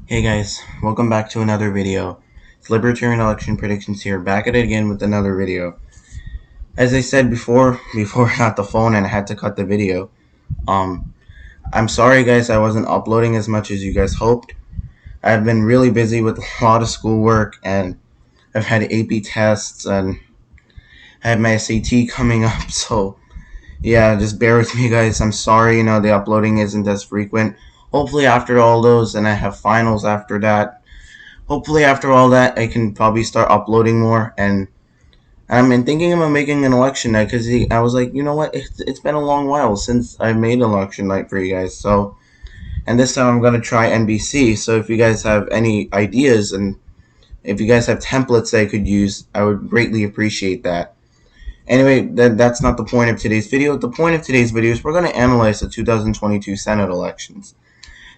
Hey guys, welcome back to another video. It's Libertarian Election Predictions here, back at it again with another video. As I said before I got the phone and I had to cut the video, um, I'm sorry guys I wasn't uploading as much as you guys hoped. I've been really busy with a lot of schoolwork and I've had AP tests and I have my SAT coming up, so yeah, just bear with me guys. I'm sorry, the uploading isn't as frequent. Hopefully after all those and I have finals after that, hopefully after all that I can probably start uploading more. And I'm thinking about making an election night because I was like, you know what, it's been a long while since I made an election night for you guys. So, and this time I'm gonna try NBC. So if you guys have any ideas and if you guys have templates I could use, I would greatly appreciate that. Anyway, that's not the point of today's video. The point of today's video is we're going to analyze the 2022 Senate elections.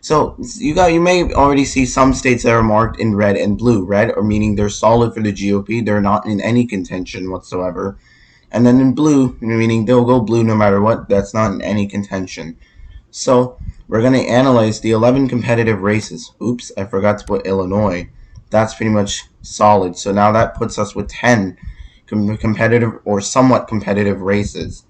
So you may already see some states that are marked in red and blue. Red, or meaning they're solid for the GOP, they're not in any contention whatsoever. And then in blue, meaning they'll go blue no matter what, that's not in any contention. So we're going to analyze the 11 competitive races. Oops, I forgot to put Illinois. That's pretty much solid. So now that puts us with 10 competitive or somewhat competitive races.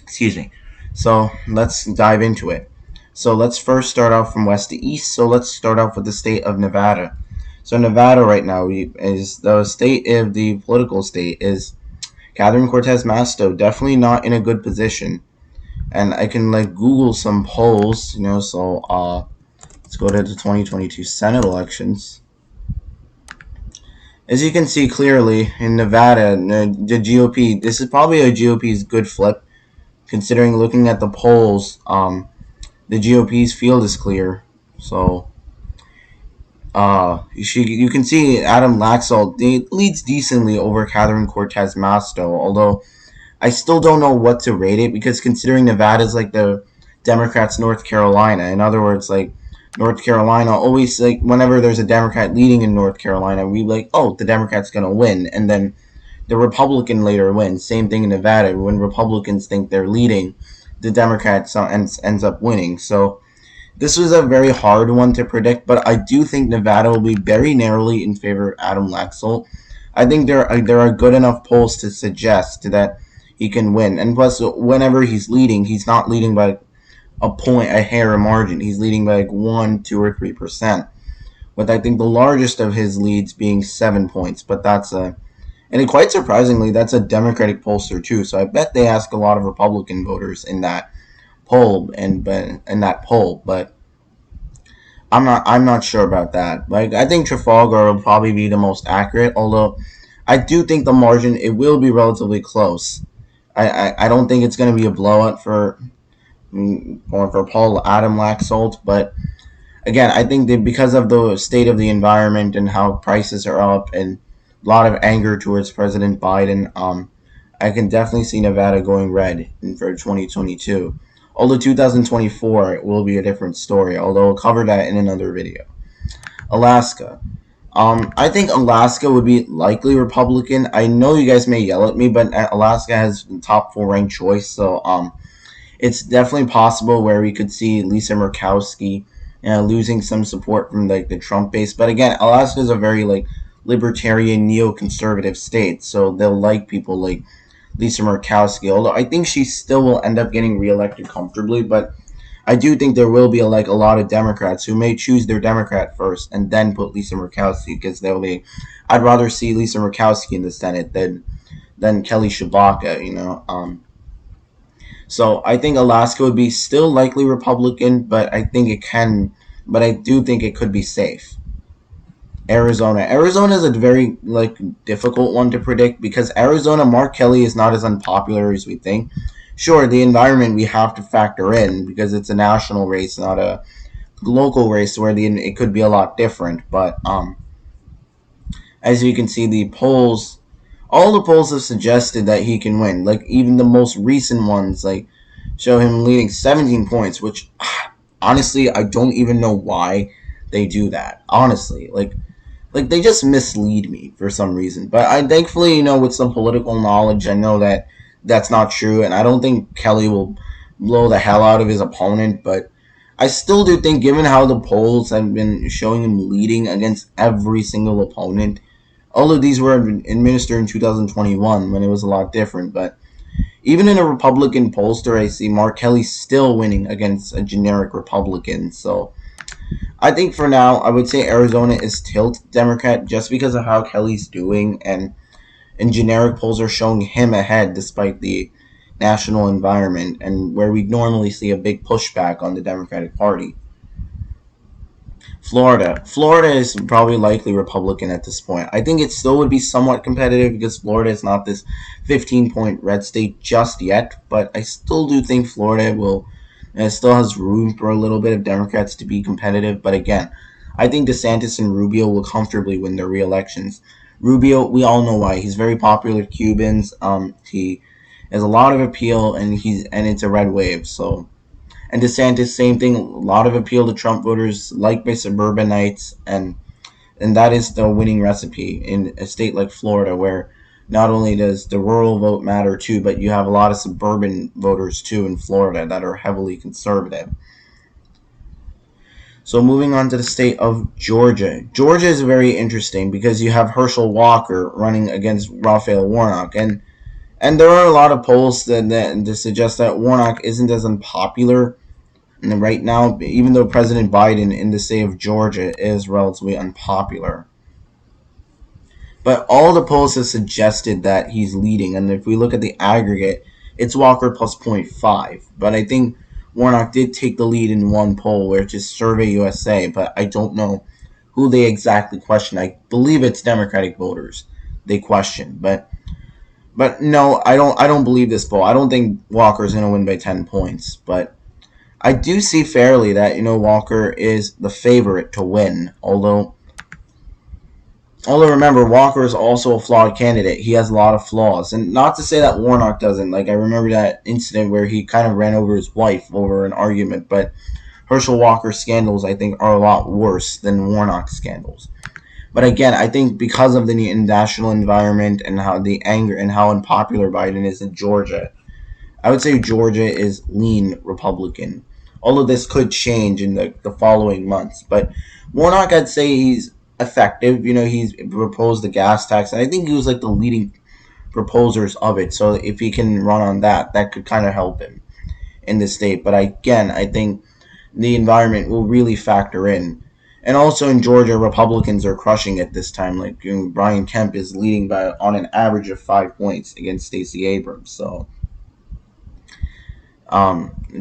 Excuse me. So let's dive into it. So let's first start off from west to east. So let's start off with the state of Nevada. So Nevada right now is the state of the political state is Catherine Cortez Masto definitely not in a good position. And I can Google some polls, so let's go to the 2022 Senate elections. As you can see clearly in Nevada, the GOP, this is probably a GOP's good flip, considering looking at the polls, the GOP's field is clear. So, you can see Adam Laxalt leads decently over Catherine Cortez Masto, although I still don't know what to rate it because considering Nevada's like the Democrats' North Carolina, in other words, like North Carolina always whenever there's a Democrat leading in North Carolina, we oh, the Democrat's gonna win, and then the Republican later wins. Same thing in Nevada when Republicans think they're leading, the Democrats ends up winning. So this was a very hard one to predict, but I do think Nevada will be very narrowly in favor of Adam Laxalt. I think there are good enough polls to suggest that he can win. And plus, whenever he's leading, he's not leading by a point, a hair, a margin. He's leading by 1, 2, or 3%. With I think the largest of his leads being 7 points. But that's and quite surprisingly, that's a Democratic pollster too. So I bet they ask a lot of Republican voters in that poll but I'm not sure about that. I think Trafalgar will probably be the most accurate, although I do think the margin it will be relatively close. I don't think it's going to be a blowout for Paul Adam Laxalt, but again, I think that because of the state of the environment and how prices are up and a lot of anger towards President Biden, I can definitely see Nevada going red for 2022. Although 2024 will be a different story, although I'll cover that in another video. Alaska. I think Alaska would be likely Republican. I know you guys may yell at me, but Alaska has the top 4 ranked choice, so it's definitely possible where we could see Lisa Murkowski losing some support from the Trump base. But again, Alaska is a very libertarian neoconservative state, so they'll like people like Lisa Murkowski. Although I think she still will end up getting reelected comfortably, but I do think there will be a lot of Democrats who may choose their Democrat first and then put Lisa Murkowski because they'll be. I'd rather see Lisa Murkowski in the Senate than Kelly Tshibaka. So I think Alaska would be still likely Republican, but I think it can. But I do think it could be safe. Arizona is a very difficult one to predict because Arizona, Mark Kelly is not as unpopular as we think. Sure, the environment we have to factor in because it's a national race, not a local race where it could be a lot different. But as you can see, all the polls have suggested that he can win. Even the most recent ones, show him leading 17 points, which honestly I don't even know why they do that. Honestly, they just mislead me for some reason. But I thankfully, with some political knowledge, I know that that's not true, and I don't think Kelly will blow the hell out of his opponent. But I still do think, given how the polls have been showing him leading against every single opponent, all of these were administered in 2021 when it was a lot different, but even in a Republican pollster, I see Mark Kelly still winning against a generic Republican. So I think for now, I would say Arizona is tilt Democrat just because of how Kelly's doing, and generic polls are showing him ahead despite the national environment and where we normally see a big pushback on the Democratic Party. Florida is probably likely Republican at this point. I think it still would be somewhat competitive because Florida is not this 15-point red state just yet, but I still do think Florida will still has room for a little bit of Democrats to be competitive. But again, I think DeSantis and Rubio will comfortably win their re-elections. Rubio, we all know why. He's very popular with Cubans. He has a lot of appeal, and it's a red wave. So, and DeSantis, same thing. A lot of appeal to Trump voters, like by suburbanites, and that is the winning recipe in a state like Florida, where not only does the rural vote matter too, but you have a lot of suburban voters too in Florida that are heavily conservative. So moving on to the state of Georgia. Georgia is very interesting because you have Herschel Walker running against Raphael Warnock, and there are a lot of polls that suggest that Warnock isn't as unpopular right now, even though President Biden in the state of Georgia is relatively unpopular. But all the polls have suggested that he's leading, and if we look at the aggregate, it's Walker plus zero point 0.5. But I think Warnock did take the lead in one poll, which is Survey USA, but I don't know who they exactly question. I believe it's Democratic voters they question, but no, I don't believe this poll. I don't think Walker is going to win by 10 points, but I do see fairly that Walker is the favorite to win, although remember, Walker is also a flawed candidate. He has a lot of flaws. And not to say that Warnock doesn't. Like, I remember that incident where he kind of ran over his wife over an argument. But Herschel Walker's scandals, I think, are a lot worse than Warnock's scandals. But again, I think because of the national environment and how the anger and how unpopular Biden is in Georgia, I would say Georgia is lean Republican. All of this could change in the following months. But Warnock, I'd say he's effective. He's proposed the gas tax, and I think he was like the leading proposers of it. So if he can run on that, that could kind of help him in the state. But I think the environment will really factor in. And also in Georgia, Republicans are crushing it this time. Like Brian Kemp is leading by on an average of 5 points against Stacey Abrams. So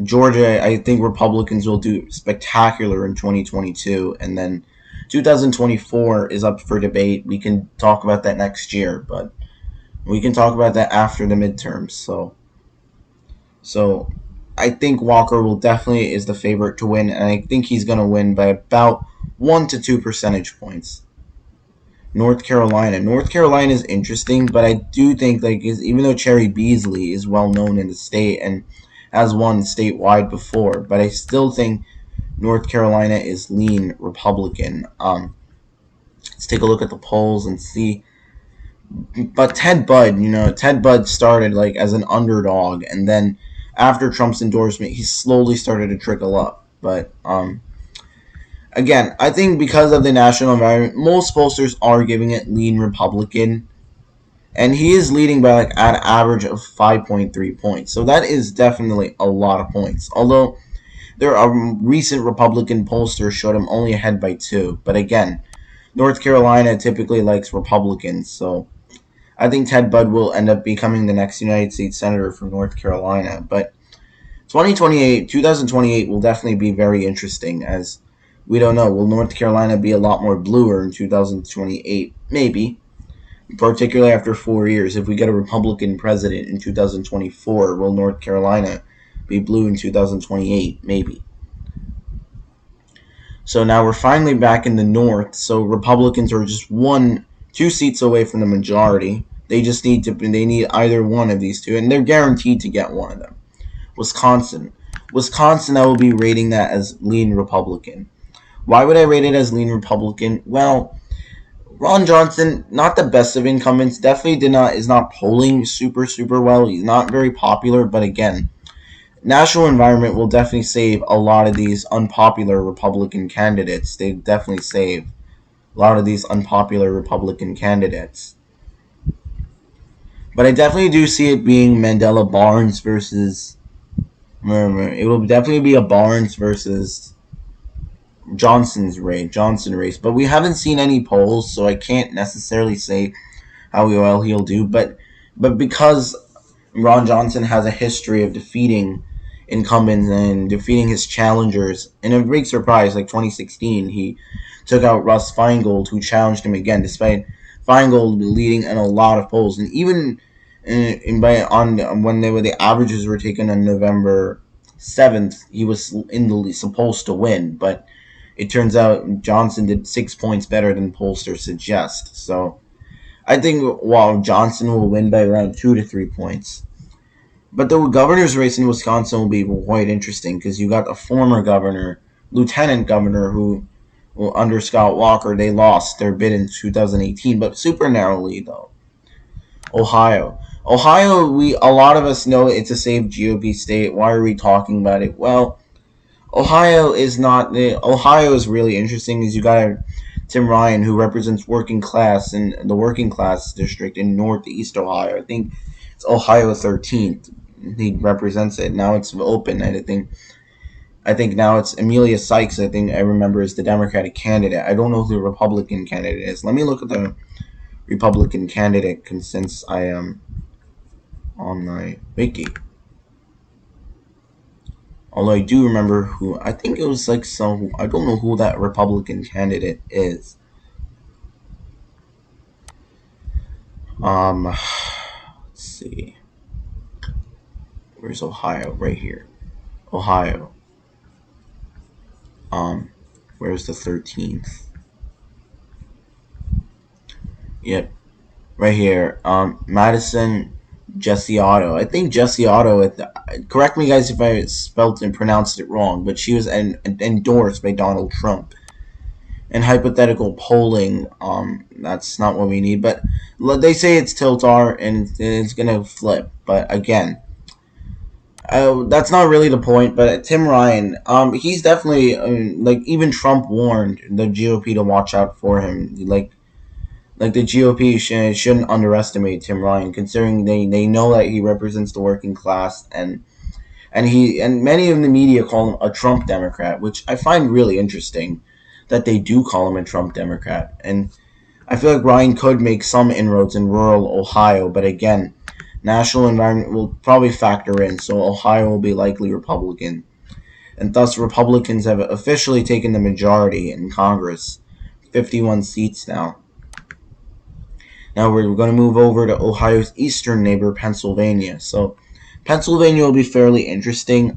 Georgia, I think Republicans will do spectacular in 2022, and then 2024 is up for debate. We can talk about that next year, but we can talk about that after the midterms. So I think Walker will definitely is the favorite to win, and I think he's going to win by about 1 to 2 percentage points. North Carolina is interesting, but I do think even though Cherry Beasley is well known in the state and has won statewide before, but I still think North Carolina is lean Republican. Let's take a look at the polls and see. But Ted Budd started like as an underdog, and then after Trump's endorsement, he slowly started to trickle up. But again, I think because of the national environment, most pollsters are giving it lean Republican, and he is leading by like an average of 5.3 points. So that is definitely a lot of points. Although there are recent Republican pollsters showed him only ahead by 2. But again, North Carolina typically likes Republicans, so I think Ted Budd will end up becoming the next United States Senator from North Carolina. But 2028 will definitely be very interesting, as we don't know. Will North Carolina be a lot more bluer in 2028? Maybe. Particularly after 4 years. If we get a Republican president in 2024, will North Carolina be blue in 2028? Maybe. So now we're finally back in the North. So Republicans are just 2 seats away from the majority. They need either one of these two, and they're guaranteed to get one of them. Wisconsin, I will be rating that as lean Republican. Why would I rate it as lean Republican? Well, Ron Johnson, not the best of incumbents, definitely is not polling super well. He's not very popular, but again, National Environment will definitely save a lot of these unpopular Republican candidates. They definitely save a lot of these unpopular Republican candidates. But I definitely do see it being Mandela Barnes versus. It will definitely be a Barnes versus Johnson race. But we haven't seen any polls, so I can't necessarily say how well he'll do. But because Ron Johnson has a history of defeating incumbents and defeating his challengers, in a big surprise, like 2016, he took out Russ Feingold, who challenged him again, despite Feingold leading in a lot of polls, and even when the averages were taken on November 7th, he was in the lead, supposed to win, but it turns out Johnson did 6 points better than pollsters suggest. So I think while Johnson will win by around 2 to 3 points. But the governor's race in Wisconsin will be quite interesting because you got a former governor, lieutenant governor, who, well, under Scott Walker, they lost their bid in 2018, but super narrowly though. Ohio, a lot of us know it's a safe GOP state. Why are we talking about it? Well, Ohio is not. Ohio is really interesting because you got Tim Ryan, who represents working class in the working class district in Northeast Ohio. I think it's Ohio 13th. He represents it. Now it's open. I think now it's Amelia Sykes. I think I remember is the Democratic candidate. I don't know who the Republican candidate is. Let me look at the Republican candidate since I am on my wiki. Although I do remember who, I think it was like some, I don't know who that Republican candidate is. Let's see. Where's Ohio? Right here. Ohio. Where's the 13th? Yep. Right here. Madison Jesse Otto. I think Jesse Otto, correct me guys if I spelled and pronounced it wrong, but she was endorsed by Donald Trump. And hypothetical polling, that's not what we need. But they say it's Tiltar and it's gonna flip. But again, that's not really the point. But Tim Ryan, he's definitely like even Trump warned the GOP to watch out for him. Like the GOP shouldn't underestimate Tim Ryan, considering they know that he represents the working class and many of the media call him a Trump Democrat, which I find really interesting that they do call him a Trump Democrat. And I feel like Ryan could make some inroads in rural Ohio, but again, national environment will probably factor in, so Ohio will be likely Republican. And thus, Republicans have officially taken the majority in Congress, 51 seats now. Now we're going to move over to Ohio's eastern neighbor, Pennsylvania. So Pennsylvania will be fairly interesting.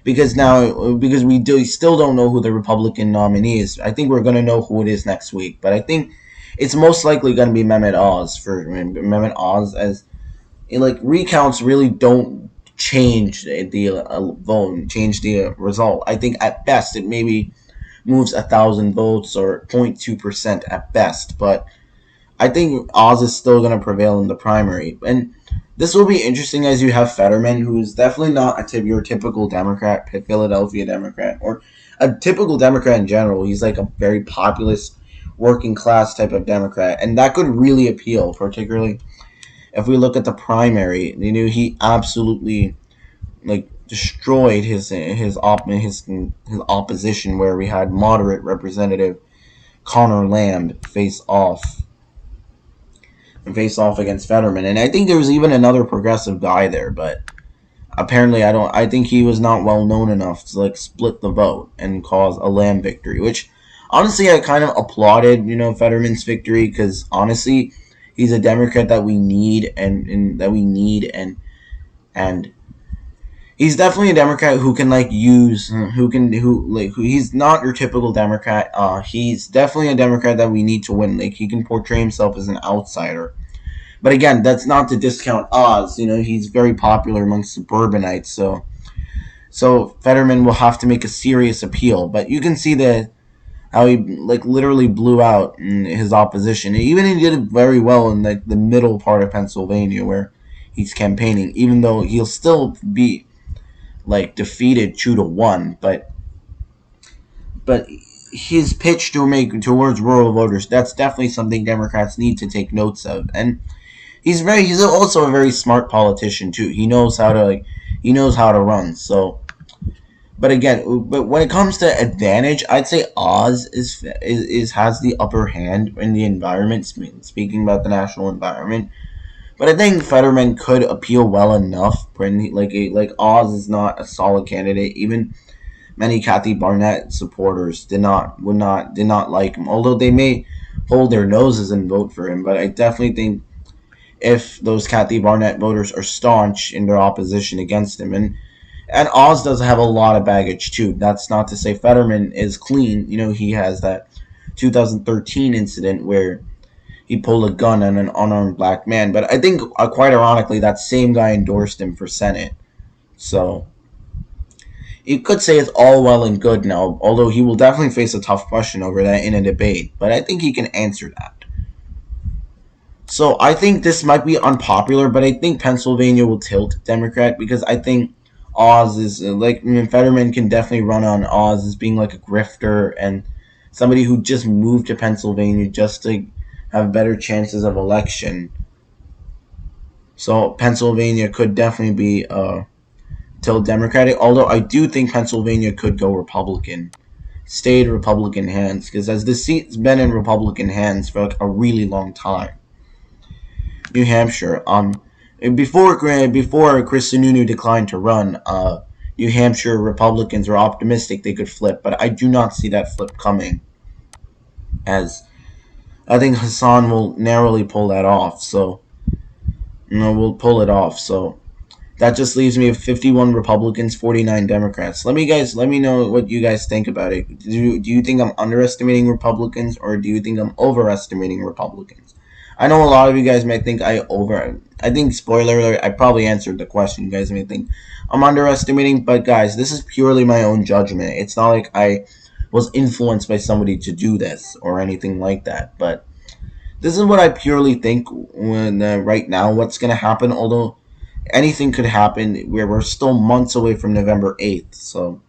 Because we still don't know who the Republican nominee is. I think we're going to know who it is next week, but I think it's most likely going to be Mehmet Oz, as like recounts really don't change the vote, change the result. I think at best it maybe moves 1,000 votes or 0.2% at best, but I think Oz is still going to prevail in the primary. And this will be interesting as you have Fetterman, who is definitely not your typical Democrat, Philadelphia Democrat, or a typical Democrat in general. He's like a very populist, working class type of Democrat. And that could really appeal, particularly if we look at the primary. He absolutely destroyed his opposition, where we had moderate Representative Connor Lamb face off against Fetterman. And I think there was even another progressive guy there, but apparently I think he was not well known enough to split the vote and cause a Lamb victory, which honestly I kind of applauded, Fetterman's victory, because honestly he's a Democrat that we need and he's definitely a Democrat who can he's not your typical Democrat. He's definitely a Democrat that we need to win. He can portray himself as an outsider. But again, that's not to discount Oz. He's very popular amongst suburbanites. So Fetterman will have to make a serious appeal. But you can see how he literally blew out his opposition. He did it very well in the middle part of Pennsylvania where he's campaigning. Even though he'll still be like defeated 2-1, but his pitch to make towards rural voters, that's definitely something Democrats need to take notes of. And he's also a very smart politician too. He knows how to run. So, but again, but when it comes to advantage, I'd say Oz is has the upper hand in the environment. Speaking about the national environment, but I think Fetterman could appeal well enough. Like Oz is not a solid candidate. Even many Kathy Barnett supporters did not like him, although they may hold their noses and vote for him. But I definitely think if those Kathy Barnett voters are staunch in their opposition against him, and Oz does have a lot of baggage too. That's not to say Fetterman is clean. He has that 2013 incident where he pulled a gun on an unarmed black man. But I think, quite ironically, that same guy endorsed him for Senate. So you could say it's all well and good now, although he will definitely face a tough question over that in a debate. But I think he can answer that. So I think this might be unpopular, but I think Pennsylvania will tilt Democrat because I think Oz is Fetterman can definitely run on Oz as being like a grifter and somebody who just moved to Pennsylvania just to have better chances of election. So Pennsylvania could definitely be tilt Democratic, although I do think Pennsylvania could go Republican, stay in Republican hands, because as the seat's been in Republican hands for like a really long time. New Hampshire. Before Chris Sununu declined to run, New Hampshire Republicans were optimistic they could flip, but I do not see that flip coming, as I think Hassan will narrowly pull that off. So, we'll pull it off. So that just leaves me with 51 Republicans, 49 Democrats. Let me know what you guys think about it. Do you think I'm underestimating Republicans, or do you think I'm overestimating Republicans? I know a lot of you guys might think I think, spoiler alert, I probably answered the question. You guys may think I'm underestimating, but guys, this is purely my own judgment. It's not like I was influenced by somebody to do this or anything like that. But this is what I purely think right now what's going to happen, although anything could happen where we're still months away from November 8th. So,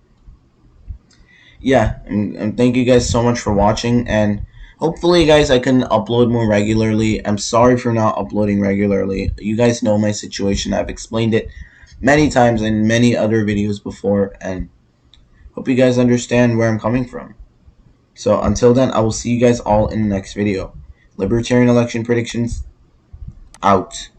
yeah, and thank you guys so much for watching, and hopefully, guys, I can upload more regularly. I'm sorry for not uploading regularly. You guys know my situation. I've explained it many times in many other videos before, and hope you guys understand where I'm coming from. So until then, I will see you guys all in the next video. Libertarian election predictions out.